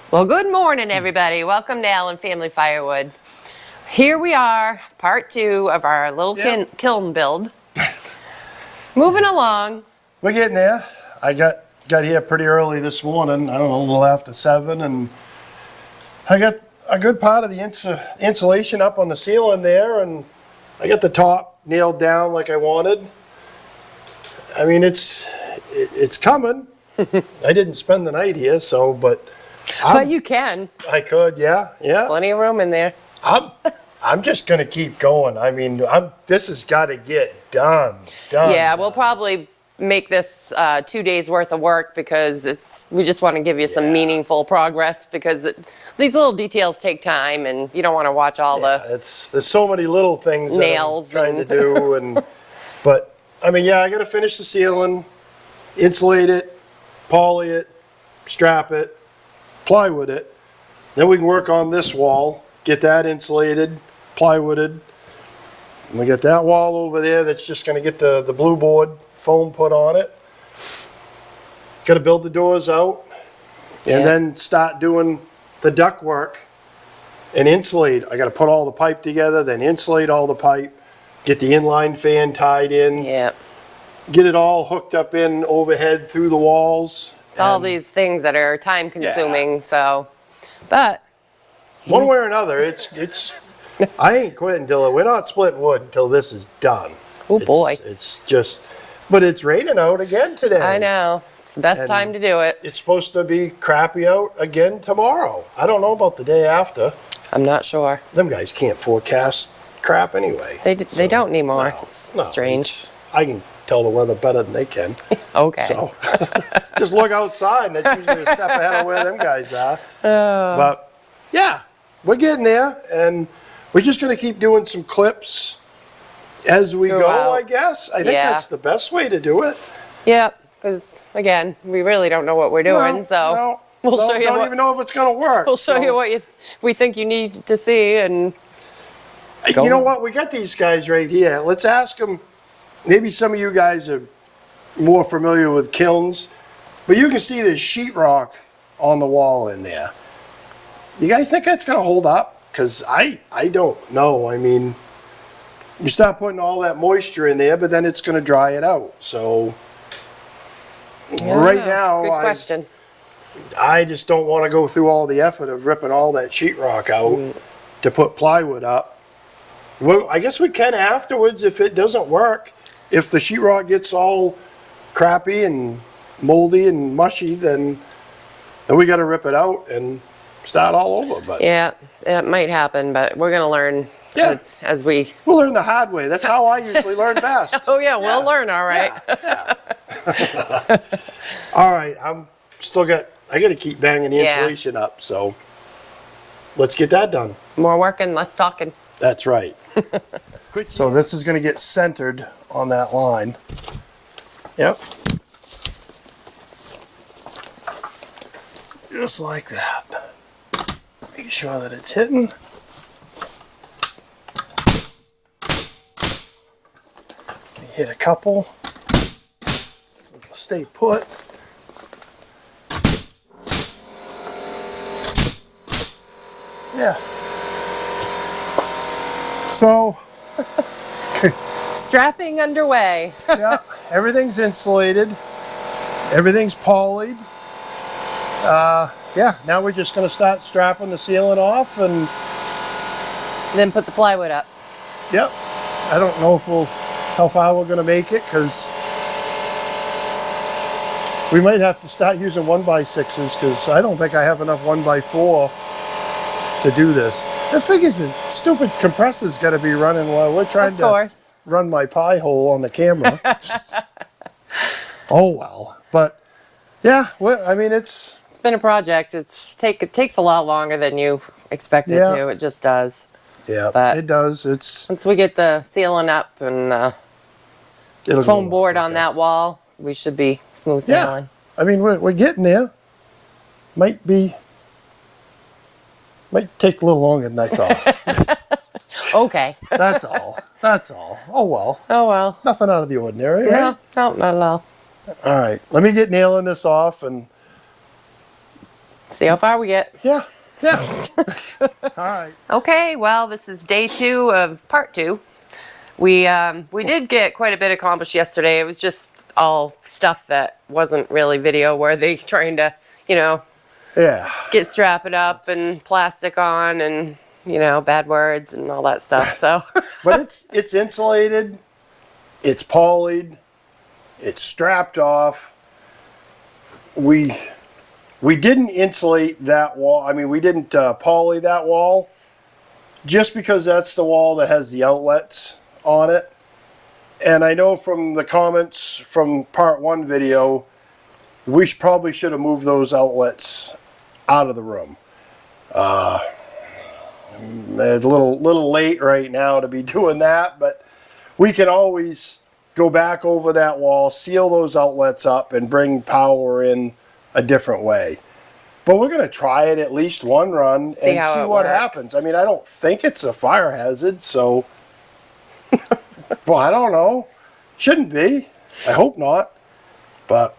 Well, good morning, everybody. Welcome to Allen Family Firewood. Here we are, part 2 of our little kiln build. Moving along. We're getting there. I got here pretty early this morning. I don't know, a little after 7, and I got a good part of the insulation up on the ceiling there, and I got the top nailed down like I wanted. I mean, it's coming. I didn't spend the night here, so but you can. I could, yeah. There's plenty of room in there. I'm just gonna keep going. I mean, this has got to get done. Yeah, we'll probably make this 2 days worth of work because we just want to give you some meaningful progress because these little details take time and you don't want to watch all there's so many little things nails that I'm trying to do but I mean, yeah, I got to finish the ceiling, insulate it, poly it, strap it, plywood it. Then we can work on this wall, get that insulated, plywooded. And we got that wall over there that's just going to get the blue board foam put on it. Got to build the doors out and then start doing the duct work and insulate. I got to put all the pipe together, then insulate all the pipe, get the inline fan tied in, get it all hooked up in overhead through the walls. It's all these things that are time consuming, so, but. One way or another, it's I ain't quitting until we're not splitting wood until this is done. Oh boy. It's just, but it's raining out again today. I know. It's the best time to do it. It's supposed to be crappy out again tomorrow. I don't know about the day after. I'm not sure. Them guys can't forecast crap anyway. They don't anymore. No, It's strange. I can tell the weather better than they can. Okay. So just look outside and that's usually a step ahead of where them guys are. But yeah, we're getting there and we're just going to keep doing some clips as we go, I guess. I think that's the best way to do it. Yep, because again, we really don't know what we're doing, so we'll show you. Don't even know if it's going to work. We'll show you what we think you need to see, and you know what? We got these guys right here. Let's ask them. Maybe some of you guys are more familiar with kilns, but you can see there's sheetrock on the wall in there. You guys think that's going to hold up? Because I don't know. I mean, you start putting all that moisture in there, but then it's going to dry it out. So right now, good question. I just don't want to go through all the effort of ripping all that sheetrock out to put plywood up. Well, I guess we can afterwards if it doesn't work. If the sheetrock gets all crappy and moldy and mushy, then we got to rip it out and start all over. But yeah, it might happen, but we're gonna learn as we'll learn the hard way. That's how I usually learn best. Oh yeah, we'll learn. All right. All right, I got to keep banging the insulation up. So let's get that done. More working, less talking. That's right. So this is going to get centered on that line. Yep. Just like that. Make sure that it's hitting. Hit a couple. Stay put. Yeah. So. Strapping underway. Yeah, everything's insulated. Everything's polyed. Yeah, now we're just going to start strapping the ceiling off and then put the plywood up. Yep. I don't know how far we're going to make it because we might have to start using 1x6s because I don't think I have enough 1x4 to do this. The thing is, the stupid compressor's got to be running while we're trying to run my pie hole on the camera. Oh well, but yeah, I mean it's been a project. It takes a lot longer than you expected to. It just does. Yeah, but it does. Once we get the ceiling up and the foam board on that wall, we should be smooth sailing. I mean we're getting there. Might take a little longer than I thought. Okay. That's all. That's all. Oh well. Oh well. Nothing out of the ordinary, right? No, not at all. All right. Let me get nailing this off and See how far we get. Yeah, yeah. All right. Okay, well, this is day 2 of part 2. We did get quite a bit accomplished yesterday. It was just all stuff that wasn't really video worthy, trying to, Yeah. get strapping up and plastic on and, bad words and all that stuff, so. But it's insulated, it's polyed, it's strapped off. We didn't insulate that wall. I mean, we didn't poly that wall just because that's the wall that has the outlets on it. And I know from the comments from part 1 video, we probably should have moved those outlets out of the room. It's a little late right now to be doing that, but we can always go back over that wall, seal those outlets up, and bring power in a different way. But we're going to try it at least one run and see what happens. I mean, I don't think it's a fire hazard, so well, I don't know. Shouldn't be. I hope not. But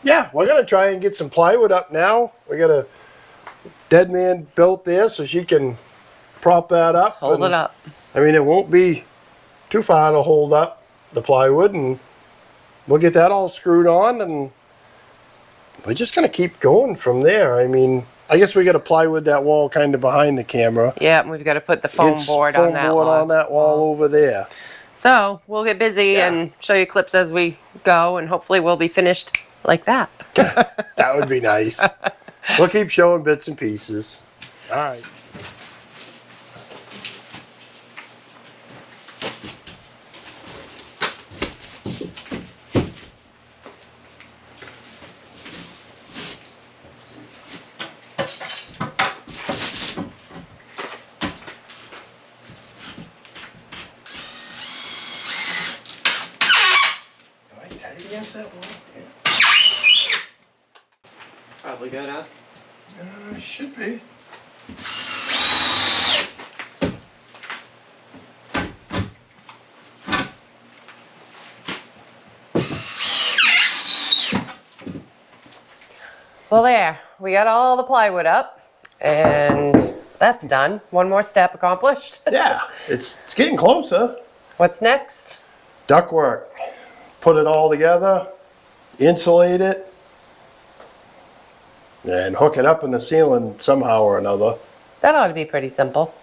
yeah, we're going to try and get some plywood up now. We got a dead man built there so she can prop that up. Hold it up. I mean, it won't be too far to hold up the plywood, and we'll get that all screwed on, and we're just going to keep going from there. I mean, I guess we got to plywood that wall kind of behind the camera. Yeah, and we've got to put the foam board on that wall. On that wall over there. So we'll get busy and show you clips as we go, and hopefully we'll be finished like that. That would be nice. We'll keep showing bits and pieces. All right. Against that wall? Yeah. Probably good, huh? Should be. Well, there. We got all the plywood up, and that's done. One more step accomplished. Yeah, it's getting closer. What's next? Ductwork. Put it all together, insulate it, and hook it up in the ceiling somehow or another. That ought to be pretty simple.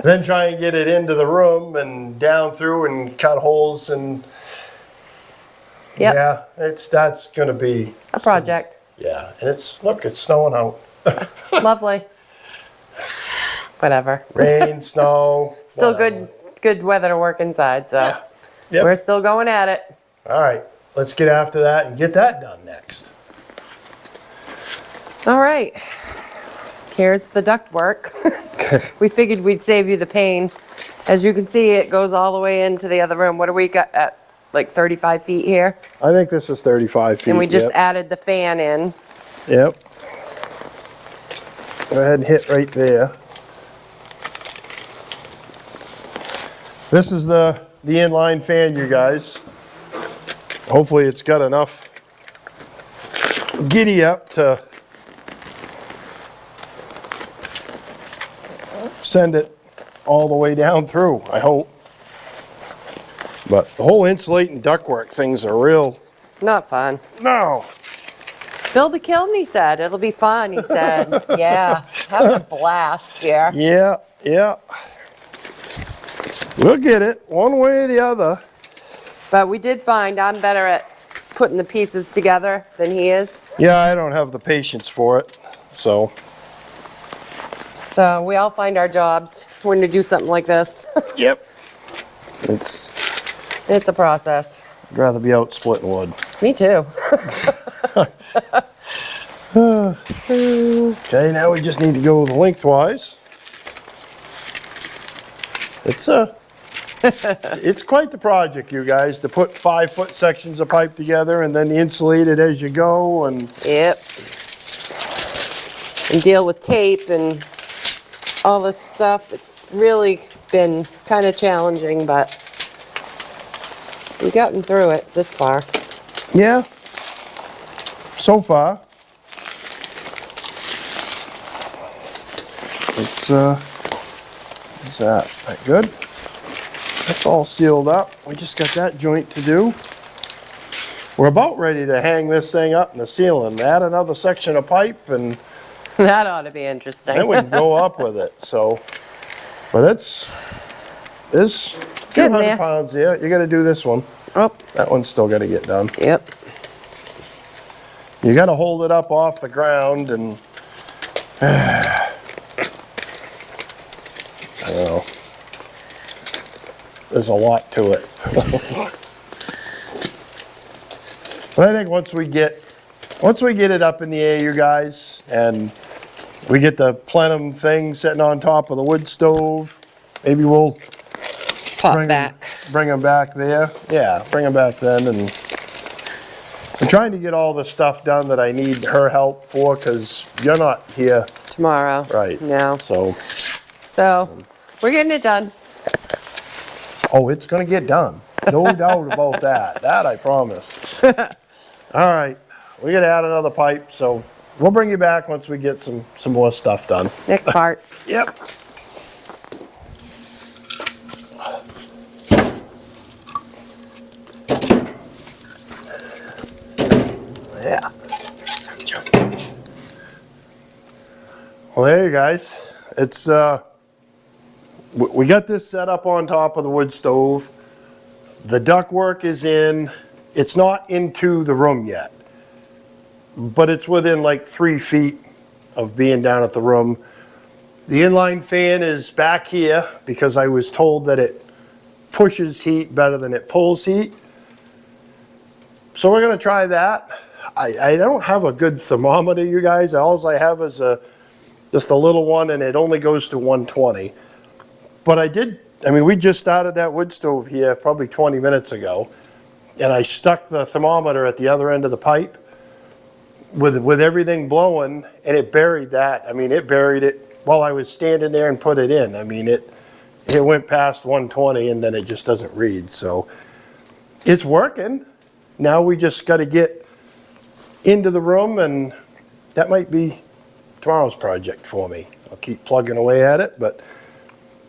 Then try and get it into the room and down through and cut holes, and Yep. yeah, that's going to be A project. Yeah, and it's snowing out. Lovely. Whatever. Rain, snow. Still whatever. good weather to work inside, so Yeah. Yep. we're still going at it. All right, let's get after that and get that done next. All right. Here's the duct work. We figured we'd save you the pain. As you can see, it goes all the way into the other room. What do we got at, like 35 feet here? I think this is 35 feet. And we just yep. added the fan in. Yep. Go ahead and hit right there. This is the inline fan, you guys. Hopefully it's got enough giddy up to send it all the way down through, I hope. But the whole insulating ductwork things are real. Not fun. No. Build a kiln, he said. It'll be fun, he said. Yeah, having a blast here. Yeah, yeah. We'll get it one way or the other. But we did find I'm better at putting the pieces together than he is. Yeah, I don't have the patience for it, so. So we all find our jobs when to do something like this. Yep. It's a process. I'd rather be out splitting wood. Me too. Okay, now we just need to go the lengthwise. It's quite the project, you guys, to put 5-foot sections of pipe together and then insulate it as you go, and Yep. And deal with tape and all this stuff. It's really been kind of challenging, but we've gotten through it this far. yeah. so far, it's, what's that? That good? That's all sealed up. We just got that joint to do. We're about ready to hang this thing up in the ceiling, add another section of pipe, and That ought to be interesting. then we can go up with it, so. But it's a few Getting hundred there. pounds there. You gotta do this one. Oh, That one's still gotta get done. yep. You gotta hold it up off the ground and, I don't know. There's a lot to it. But I think once we get it up in the air, you guys, and we get the plenum thing sitting on top of the wood stove, maybe we'll Pop bring back. them back there. Yeah, bring them back then, and I'm trying to get all the stuff done that I need her help for, because you're not here, Tomorrow. right? No. So, So, we're getting it done. oh, it's gonna get done. No doubt about that. That I promise. All right, we gotta add another pipe, so we'll bring you back once we get some more stuff done. Next part. Yep. Yeah. Well, there you guys. It's, we got this set up on top of the wood stove. The ductwork is in. It's not into the room yet, but it's within like 3 feet of being down at the room. The inline fan is back here because I was told that it pushes heat better than it pulls heat. So we're gonna try that. I don't have a good thermometer, you guys. All I have is just a little one, and it only goes to 120. But we just started that wood stove here probably 20 minutes ago, and I stuck the thermometer at the other end of the pipe with everything blowing, and it buried that. It buried it while I was standing there and put it in. It went past 120, and then it just doesn't read. So it's working. Now we just got to get into the room, and that might be tomorrow's project for me. I'll keep plugging away at it, but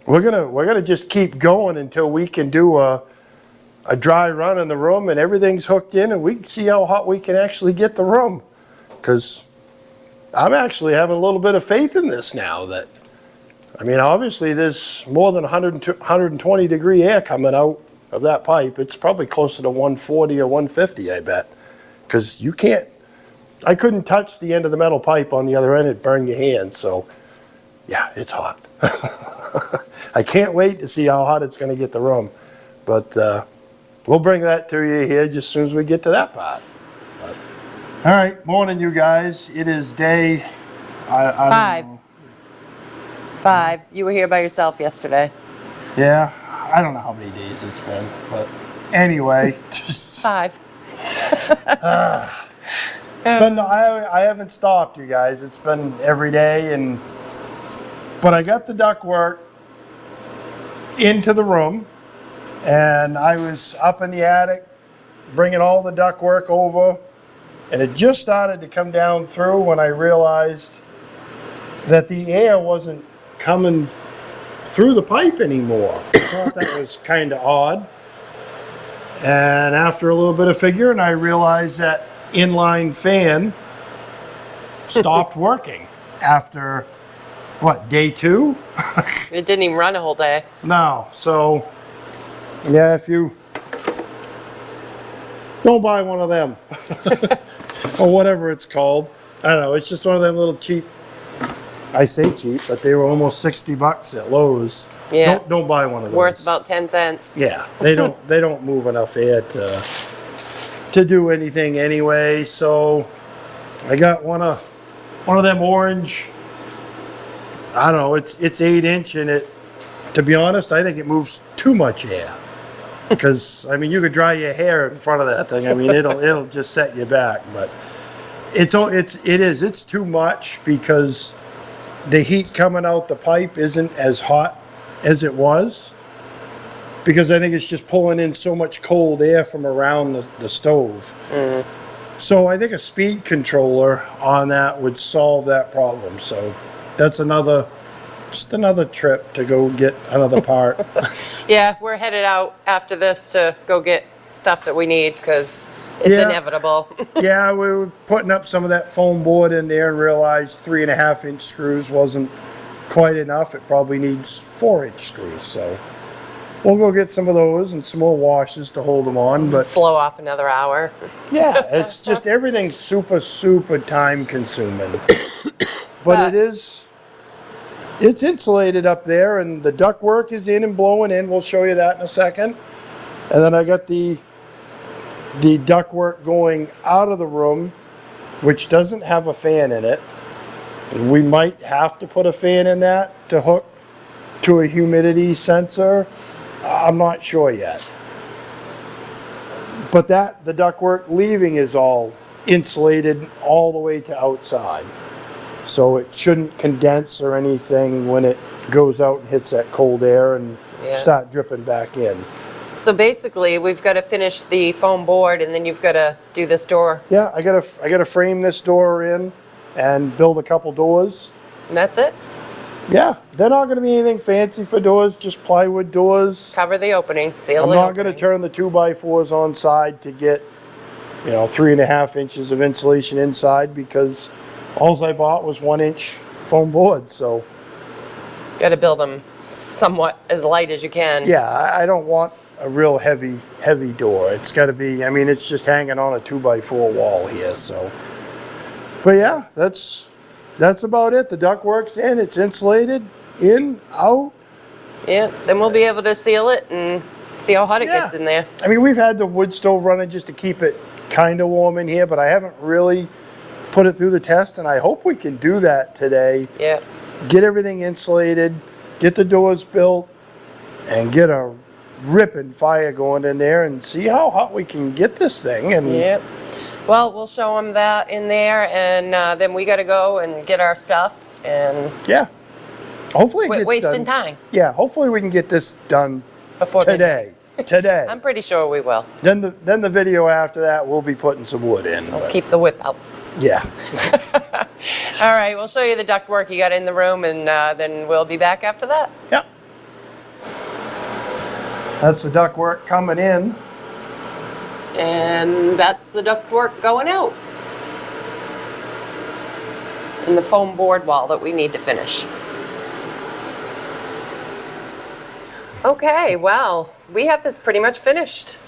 we're gonna just keep going until we can do a dry run in the room and everything's hooked in, and we can see how hot we can actually get the room. Because I'm actually having a little bit of faith in this now. That obviously there's more than 120 degree air coming out of that pipe. It's probably closer to 140 or 150, I bet. Because I couldn't touch the end of the metal pipe on the other end, it'd burn your hand. So yeah, it's hot. I can't wait to see how hot it's gonna get the room. But we'll bring that to you here just as soon as we get to that part. But, all right, morning you guys. It is day, I don't 5. know. 5. You were here by yourself yesterday. Yeah, I don't know how many days it's been, but anyway. Just, 5. it's been, I haven't stopped, you guys. It's been every day, but I got the ductwork into the room, and I was up in the attic bringing all the ductwork over, and it just started to come down through when I realized that the air wasn't coming through the pipe anymore. I thought that was kind of odd. And after a little bit of figuring, I realized that inline fan stopped working after, what, day 2? It didn't even run a whole day. No, so, yeah, if you don't buy one of them, or whatever it's called. I don't know, it's just one of them little cheap, I say cheap, but they were almost 60 bucks at Lowe's. Yeah. Don't buy one of those. Worth about 10 cents. Yeah, they don't move enough air to do anything anyway. So I got one of them orange. I don't know. It's 8-inch, and to be honest, I think it moves too much air. Because you could dry your hair in front of that thing. It'll just set you back. But it's too much, because the heat coming out the pipe isn't as hot as it was, because I think it's just pulling in so much cold air from around the stove. So I think a speed controller on that would solve that problem. So that's just another trip to go get another part. Yeah, we're headed out after this to go get stuff that we need because it's Yeah. inevitable. Yeah, we were putting up some of that foam board in there and realized 3.5-inch screws wasn't quite enough. It probably needs 4-inch screws. So we'll go get some of those and some more washers to hold them on. But Blow off another hour. yeah, it's just everything's super, super time consuming. But it's insulated up there and the ductwork is in and blowing in. We'll show you that in a second. And then I got the ductwork going out of the room, which doesn't have a fan in it. We might have to put a fan in that to hook to a humidity sensor. I'm not sure yet. But the ductwork leaving is all insulated all the way to outside. So it shouldn't condense or anything when it goes out and hits that cold air and start dripping back in. So basically, we've got to finish the foam board and then you've got to do this door. Yeah, I gotta frame this door in and build a couple doors. And that's it? Yeah, they're not gonna be anything fancy for doors, just plywood doors. Cover the opening, seal I'm the not opening. gonna turn the 2x4s on side to get, 3.5 inches of insulation inside because all I bought was 1-inch foam board, so. Got to build them somewhat as light as you can. Yeah, I don't want a real heavy door. It's gotta be, it's just hanging on a 2x4 wall here, so. But yeah, that's about it. The ductwork's in, it's insulated, in, out. Yeah, then we'll be able to seal it and see how hot it gets in there. We've had the wood stove running just to keep it kind of warm in here, but I haven't really put it through the test, and I hope we can do that today. Yeah. Get everything insulated, get the doors built, and get a ripping fire going in there and see how hot we can get this thing. And Yep. Well, we'll show them that in there, and then we got to go and get our stuff and yeah, hopefully it gets wasting done. time Yeah, hopefully we can get this done before today. Today. I'm pretty sure we will. Then the video after that, we'll be putting some wood in. but Keep the whip out. yeah. All right, we'll show you the ductwork you got in the room, and then we'll be back after that. Yep. That's the ductwork coming in. And that's the ductwork going out. And the foam board wall that we need to finish. Okay, well, we have this pretty much finished.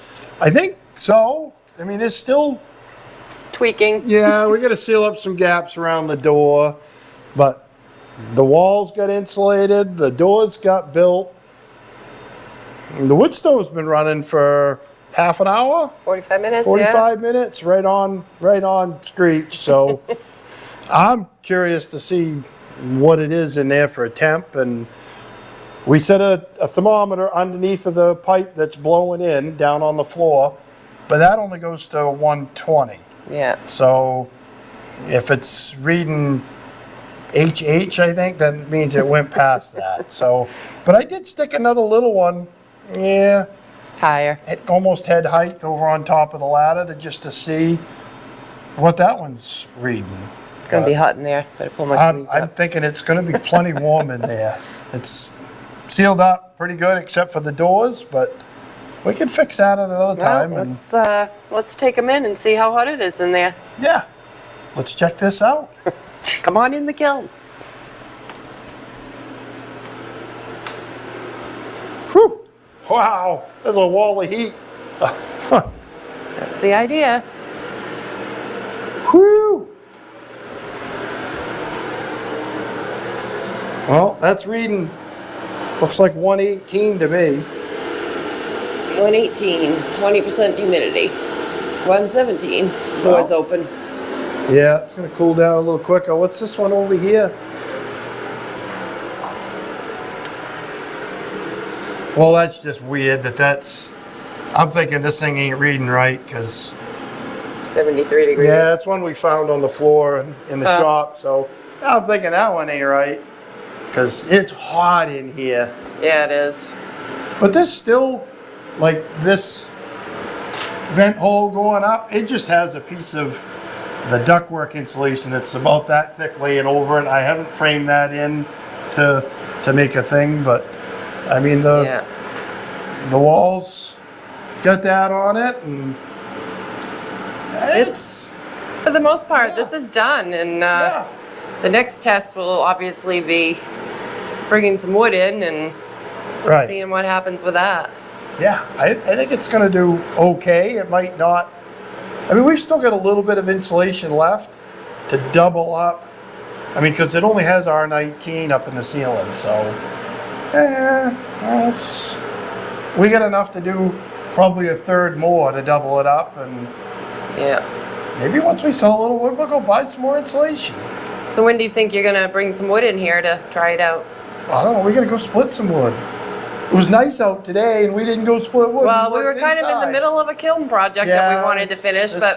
I think so. There's still, Tweaking. yeah, we got to seal up some gaps around the door, but the walls got insulated, the doors got built. And the wood stove's been running for half an hour, 45 minutes, 45 minutes, right on screech. So I'm curious to see what it is in there for a temp, and we set a thermometer underneath of the pipe that's blowing in down on the floor, but that only goes to 120. Yeah. So if it's reading HH, I think, that means it went past that. So, but I did stick another little one, yeah, Higher. almost head height over on top of the ladder to see what that one's reading. It's going to be hot in there. Better pull my sleeves I'm up. thinking it's going to be plenty warm in there. It's sealed up pretty good except for the doors, but we can fix that at another time. Well, let's take them in and see how hot it is in there. Yeah, let's check this out. Come on in the kiln. Whew. Wow, there's a wall of heat. That's the idea. Whew. Well, that's reading, looks like 118 to me. 118, 20% humidity. 117, doors open. Yeah, it's gonna cool down a little quicker. What's this one over here? Well, that's just weird I'm thinking this thing ain't reading right, because 73 degrees. yeah, that's one we found on the floor in the shop, so I'm thinking that one ain't right, because it's hot in here. Yeah, it is. But this still, like this vent hole going up. It just has a piece of the ductwork insulation that's about that thick laying over it. I haven't framed that in to make a thing, but I mean the walls got that on it, and It's, for the most part, this is done, and the next test will obviously be bringing some wood in and right. seeing what happens with that. Yeah, I think it's going to do okay. It might not. I mean, we've still got a little bit of insulation left to double up. I mean, because it only has R19 up in the ceiling, so we got enough to do probably a third more to double it up, and maybe once we sell a little wood, we'll go buy some more insulation. So when do you think you're gonna bring some wood in here to try it out? I don't know. We got to go split some wood. It was nice out today, and we didn't go split wood. Well, we were kind of in the middle of a kiln project that we wanted to finish, but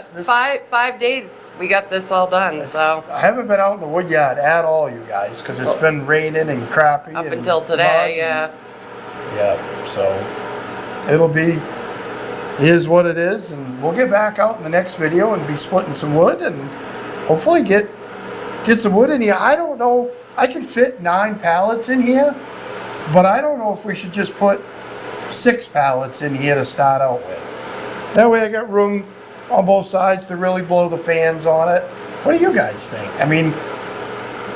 five days we got this all done. So I haven't been out in the wood yet at all, you guys, because it's been raining and crappy. Up until today, yeah. Yeah, so it'll be, here's what it is, and we'll get back out in the next video and be splitting some wood and hopefully get some wood in here. I don't know, I can fit 9 pallets in here, but I don't know if we should just put 6 pallets in here to start out with. That way I got room on both sides to really blow the fans on it. What do you guys think? I mean,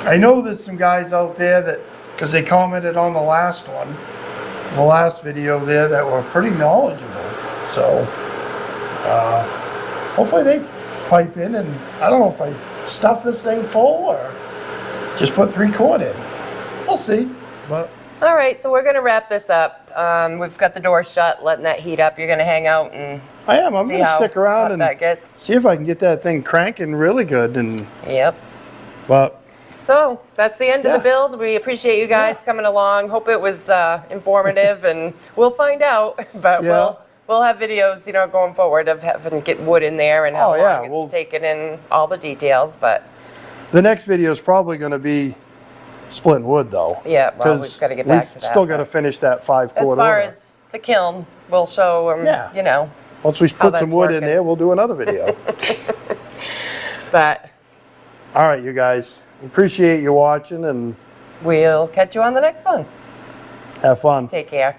I know there's some guys out there that, because they commented on the last one, the last video there, that were pretty knowledgeable. So hopefully they pipe in, and I don't know if I stuff this thing full or just put 3/4 in. We'll see. But all right, so we're gonna wrap this up. We've got the door shut, letting that heat up. You're gonna hang out and I am. I'm gonna stick around and that gets. see if I can get that thing cranking really good. And but so that's the end of the build. We appreciate you guys coming along. Hope it was informative, and we'll find out. But we'll have videos, you know, going forward of having to get wood in there and how long it's taken and all the details. But the next video is probably going to be splitting wood, though. Yeah, well, we've got to get back to that. We've still got to finish that 5/4. As far as the kiln, we'll show them, you know. Once we put some wood in there, we'll do another video. But all right, you guys. Appreciate you watching, and we'll catch you on the next one. Have fun. Take care.